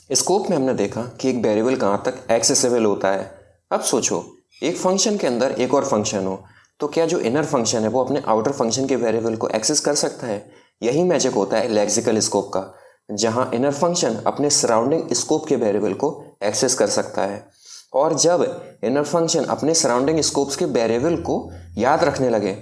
Scope में हमने देखा कि एक वेरिएबल कहाँ तक एक्सेसिबल होता है। अब सोचो, एक फंक्शन के अंदर एक और फंक्शन हो, तो क्या जो इनर फंक्शन है वो अपने आउटर फंक्शन के वेरिएबल को एक्सेस कर सकता है? यही मैजिक होता है लेक्सिकल स्कोप का, जहाँ इनर फंक्शन अपने सराउंडिंग स्कोप के वेरिएबल को एक्सेस कर सकता है। और जब इनर फंक्शन अपने सराउंडिंग स्कोप्स के वेरिएबल को याद रखने लगे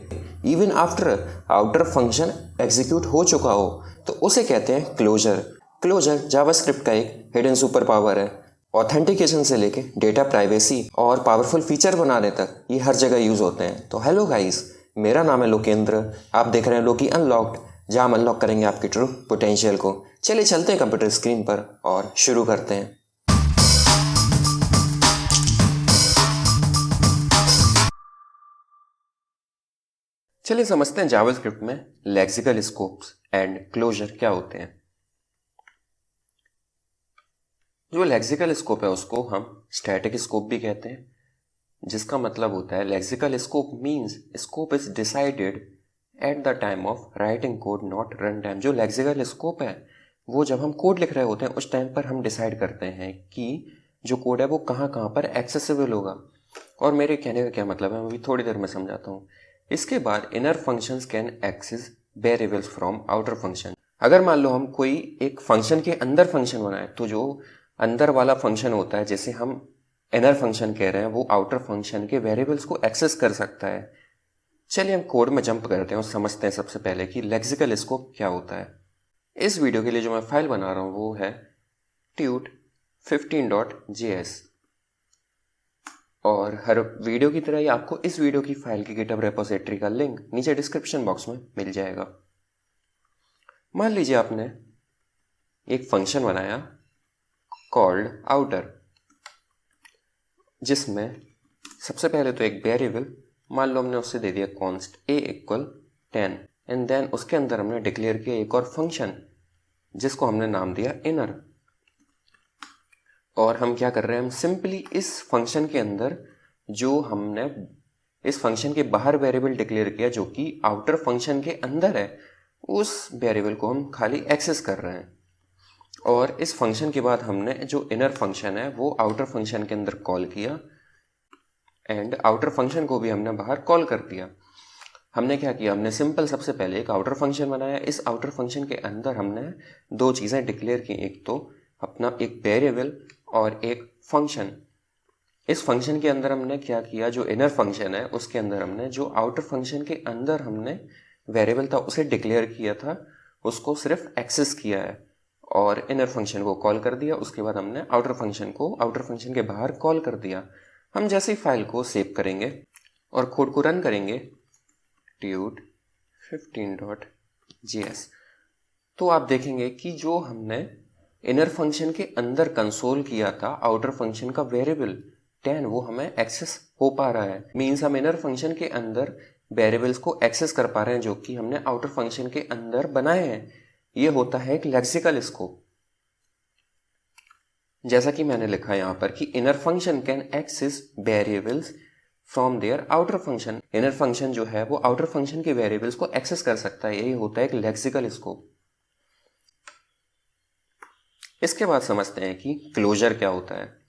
even after outer function execute हो चुका हो, तो उसे कहते हैं क्लोजर। क्लोजर जावास्क्रिप्ट का एक हिडन सुपर पावर है। ऑथेंटिकेशन से लेके डेटा प्राइवेसी और पावरफुल फीचर बनाने तक ये हर जगह यूज होते हैं। तो हेलो गाइस, मेरा नाम है लोकेंद्र, आप देख रहे हैं लोकी अनलॉक्ड, जहां हम अनलॉक करेंगे आपकी ट्रू पोटेंशियल को। चलिए चलते हैं कंप्यूटर स्क्रीन पर और शुरू करते हैं। चलिए समझते हैं जावास्क्रिप्ट में लेक्सिकल स्कोप्स एंड क्लोजर क्या होते हैं। जो लेक्सिकल स्कोप है उसको हम स्टैटिक स्कोप भी कहते हैं, जिसका मतलब होता है lexical scope means scope is decided at the time of writing code not run time. जो लेक्सिकल स्कोप है वो जब हम कोड लिख रहे होते हैं उस टाइम पर हम डिसाइड करते हैं कि जो कोड है वो कहाँ कहाँ पर एक्सेसिबल होगा। और मेरे कहने का क्या मतलब है मैं अभी थोड़ी देर में समझाता हूँ। इसके बाद inner functions can access variables from outer function. अगर मान लो हम कोई एक फंक्शन के अंदर फंक्शन बनाए, तो जो अंदर वाला फंक्शन होता है जिसे हम इनर फंक्शन कह रहे हैं वो आउटर फंक्शन के वेरिएबल्स को एक्सेस कर सकता है। चलिए हम कोड में जंप करते हैं और समझते हैं सबसे पहले कि लेक्सिकल स्कोप क्या होता है। इस वीडियो के लिए जो मैं फाइल बना रहा हूँ वो है tut15.js, और हर वीडियो की तरह ही आपको इस वीडियो की फाइल की गिटहब रेपोजिटरी का लिंक नीचे डिस्क्रिप्शन बॉक्स में मिल जाएगा। मान लीजिए आपने एक फंक्शन बनाया कॉल्ड आउटर, जिसमें सबसे पहले तो एक वेरिएबल, मान लो हमने उससे दे दिया const a equal 10, and then उसके अंदर हमने डिक्लेयर किया एक और फंक्शन जिसको हमने नाम दिया इनर। और हम क्या कर रहे हैं, हम सिंपली इस फंक्शन के अंदर जो हमने इस फंक्शन के बाहर वेरिएबल डिक्लेयर किया जो कि आउटर फंक्शन के अंदर है, उस वेरिएबल को हम खाली एक्सेस कर रहे हैं। और इस फंक्शन के बाद हमने जो इनर फंक्शन है वो आउटर फंक्शन के अंदर कॉल किया, एंड आउटर फंक्शन को भी हमने बाहर कॉल कर दिया। हमने क्या किया, हमने सिंपल सबसे पहले एक आउटर फंक्शन बनाया। इस आउटर फंक्शन के अंदर हमने दो चीज़ें डिक्लेयर की, एक तो अपना एक वेरिएबल और एक फंक्शन। इस फंक्शन के अंदर हमने क्या किया, जो इनर फंक्शन है उसके अंदर हमने जो आउटर फंक्शन के अंदर हमने वेरिएबल था उसे डिक्लेयर किया था, उसको सिर्फ एक्सेस किया है और इनर फंक्शन को कॉल कर दिया। उसके बाद हमने आउटर फंक्शन को आउटर फंक्शन के बाहर कॉल कर दिया। हम जैसे ही फाइल को सेव करेंगे और कोड को रन करेंगे tut15.js, तो आप देखेंगे कि जो हमने इनर फंक्शन के अंदर कंसोल किया था आउटर फंक्शन का वेरिएबल 10, वो हमें एक्सेस हो पा रहा है। मीन्स हम इनर फंक्शन के अंदर वेरिएबल्स को एक्सेस कर पा रहे हैं जो कि हमने आउटर फंक्शन के अंदर बनाए हैं। ये होता है एक लेक्सिकल स्कोप। जैसा कि मैंने लिखा यहाँ पर कि inner function can access variables from their outer function. Inner function जो है वो आउटर फंक्शन के वेरिएबल्स को एक्सेस कर सकता है। यही होता है एक लेक्सिकल स्कोप। इसके बाद समझते हैं कि क्लोजर क्या होता है।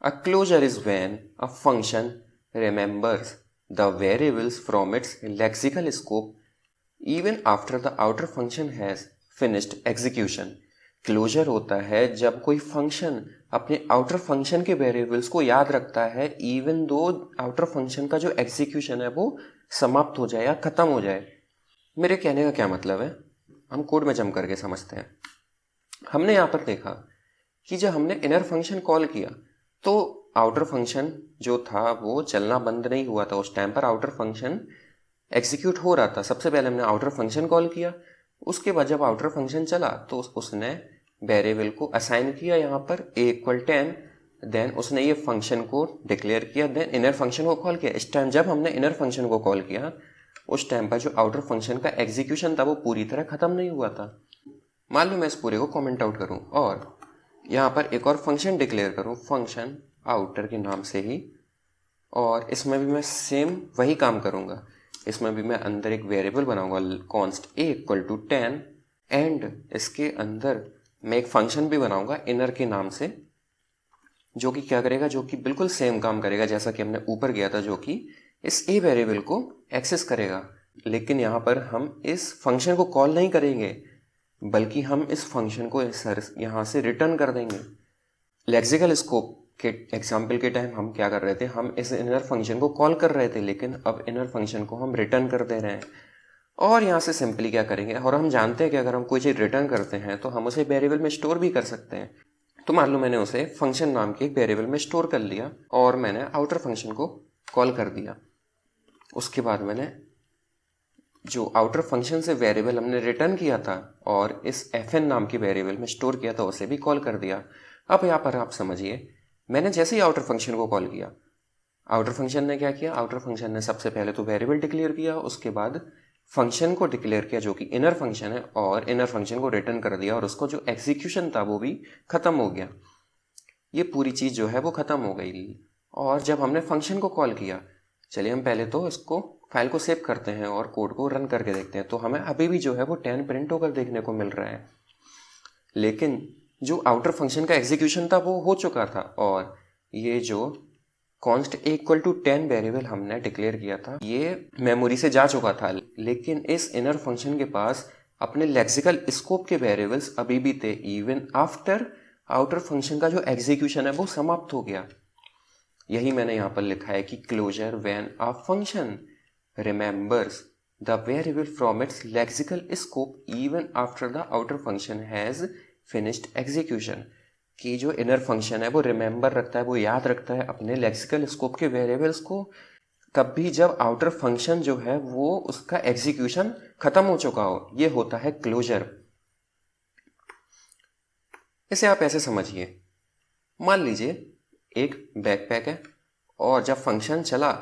A closure is when a function remembers the variables from its lexical scope even after the outer function has finished execution. Closure होता है जब कोई फंक्शन अपने आउटर फंक्शन के वेरिएबल्स को याद रखता है इवन दो आउटर फंक्शन का जो एग्जीक्यूशन है वो समाप्त हो जाए या खत्म हो जाए। मेरे कहने का क्या मतलब है, हम कोड में जंप करके समझते हैं। हमने यहाँ पर देखा कि जब हमने इनर फंक्शन कॉल किया तो आउटर फंक्शन जो था वो चलना बंद नहीं हुआ था। उस टाइम पर आउटर फंक्शन एग्जीक्यूट हो रहा था। सबसे पहले हमने आउटर फंक्शन कॉल किया, उसके बाद जब आउटर फंक्शन चला तो उसने वेरिएबल को असाइन किया यहाँ पर a इक्वल 10, देन उसने ये फंक्शन को डिक्लेयर किया, देन इनर फंक्शन को कॉल किया। इस टाइम जब हमने इनर फंक्शन को कॉल किया उस टाइम पर जो आउटर फंक्शन का एग्जीक्यूशन था वो पूरी तरह खत्म नहीं हुआ था। मान लो मैं इस पूरे को कमेंट आउट करूं और यहाँ पर एक और फंक्शन डिक्लेयर करूं फंक्शन आउटर के नाम से ही, और इसमें भी मैं सेम वही काम करूंगा। इसमें भी मैं अंदर एक वेरिएबल बनाऊंगा const a equal to 10, and इसके अंदर मैं एक फंक्शन भी बनाऊंगा इनर के नाम से, जो कि क्या करेगा, जो कि बिल्कुल सेम काम करेगा जैसा कि हमने ऊपर किया था, जो कि इस ए वेरिएबल को एक्सेस करेगा। लेकिन यहाँ पर हम इस फंक्शन को कॉल नहीं करेंगे, बल्कि हम इस फंक्शन को यहाँ से रिटर्न कर देंगे। लेक्सिकल स्कोप के एग्जाम्पल के टाइम हम क्या कर रहे थे, हम इस इनर फंक्शन को कॉल कर रहे थे, लेकिन अब इनर फंक्शन को हम रिटर्न कर दे रहे हैं। और यहाँ से सिंपली क्या करेंगे, और हम जानते हैं कि अगर हम कोई चीज़ रिटर्न करते हैं तो हम उसे वेरिएबल में स्टोर भी कर सकते हैं। तो मान लो मैंने उसे फंक्शन नाम के एक वेरिएबल में स्टोर कर लिया और मैंने आउटर फंक्शन को कॉल कर दिया। उसके बाद मैंने जो आउटर फंक्शन से वेरिएबल हमने रिटर्न किया था और इस fn नाम की वेरिएबल में स्टोर किया था उसे भी कॉल कर दिया। अब यहाँ पर आप समझिए, मैंने जैसे ही आउटर फंक्शन को कॉल किया, आउटर फंक्शन ने क्या किया, आउटर फंक्शन ने सबसे पहले तो वेरिएबल डिक्लेयर किया, उसके बाद फंक्शन को डिक्लेयर किया जो कि इनर फंक्शन है, और इनर फंक्शन को रिटर्न कर दिया, और उसको जो एग्जीक्यूशन था वो भी खत्म हो गया। ये पूरी चीज़ जो है वो खत्म हो गई। और जब हमने फंक्शन को कॉल किया, चलिए हम पहले तो इसको फाइल को सेव करते हैं और कोड को रन करके देखते हैं। तो हमें अभी भी जो है वो 10 प्रिंट होकर देखने को मिल रहा है, लेकिन जो आउटर फंक्शन का एग्जीक्यूशन था वो हो चुका था, और ये जो कॉन्स्ट इक्वल टू 10 वेरिएबल हमने डिक्लेयर किया था ये मेमोरी से जा चुका था। लेकिन इस इनर फंक्शन के पास अपने लेक्सिकल स्कोप के वेरिएबल्स अभी भी थे, इवन आफ्टर आउटर फंक्शन का जो एग्जीक्यूशन है वो समाप्त हो गया। यही मैंने यहाँ पर लिखा है कि closure when a function remembers the variable from its lexical scope even after the outer function has finished execution. कि जो इनर फंक्शन है वो रिमेंबर रखता है, वो याद रखता है अपने लेक्सिकल स्कोप के वेरिएबल्स को तब भी जब आउटर फंक्शन जो है वो उसका एग्जीक्यूशन खत्म हो चुका हो। ये होता है क्लोजर। इसे आप ऐसे समझिए, मान लीजिए एक बैकपैक है और जब फंक्शन चला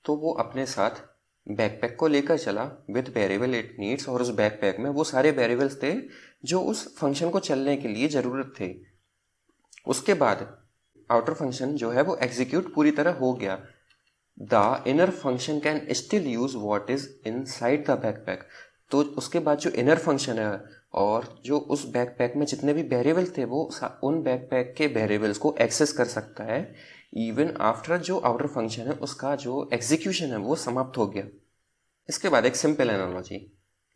तो वो अपने साथ बैकपैक को लेकर चला विद वेरिएबल इट नीड्स, और उस बैकपैक में वो सारे वेरिएबल्स थे जो उस फंक्शन को चलने के लिए ज़रूरत थे। उसके बाद आउटर फंक्शन जो है वो एग्जीक्यूट पूरी तरह हो गया। The inner function can still use what is inside the backpack. तो उसके बाद जो इनर फंक्शन है और जो उस बैकपैक में जितने भी वेरिएबल थे वो उन बैकपैक के वेरिएबल्स को एक्सेस कर सकता है इवन आफ्टर जो आउटर फंक्शन है उसका जो एग्जीक्यूशन है वो समाप्त हो गया। इसके बाद एक सिंपल एनालॉजी,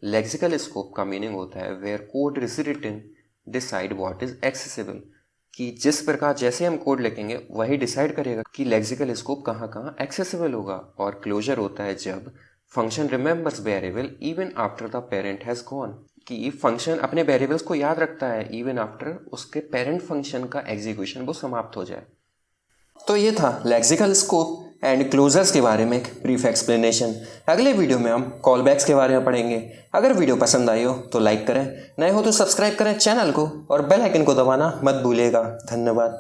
लेक्सिकल स्कोप का मीनिंग होता है where code is written decide what is accessible. कि जिस प्रकार जैसे हम कोड लिखेंगे वही डिसाइड करेगा कि लेक्सिकल स्कोप कहाँ कहाँ एक्सेसिबल होगा। और क्लोजर होता है जब function remembers variable even after the parent has gone. कि फंक्शन अपने वेरिएबल्स को याद रखता है इवन आफ्टर उसके पेरेंट फंक्शन का एग्जीक्यूशन वो समाप्त हो जाए। तो ये था लेक्सिकल स्कोप एंड क्लोजर्स के बारे में एक ब्रीफ एक्सप्लेनेशन। अगले वीडियो में हम कॉलबैक्स के बारे में पढ़ेंगे। अगर वीडियो पसंद आई हो तो लाइक करें, नए हो तो सब्सक्राइब करें चैनल को और बेल आइकन को दबाना मत भूलिएगा। धन्यवाद।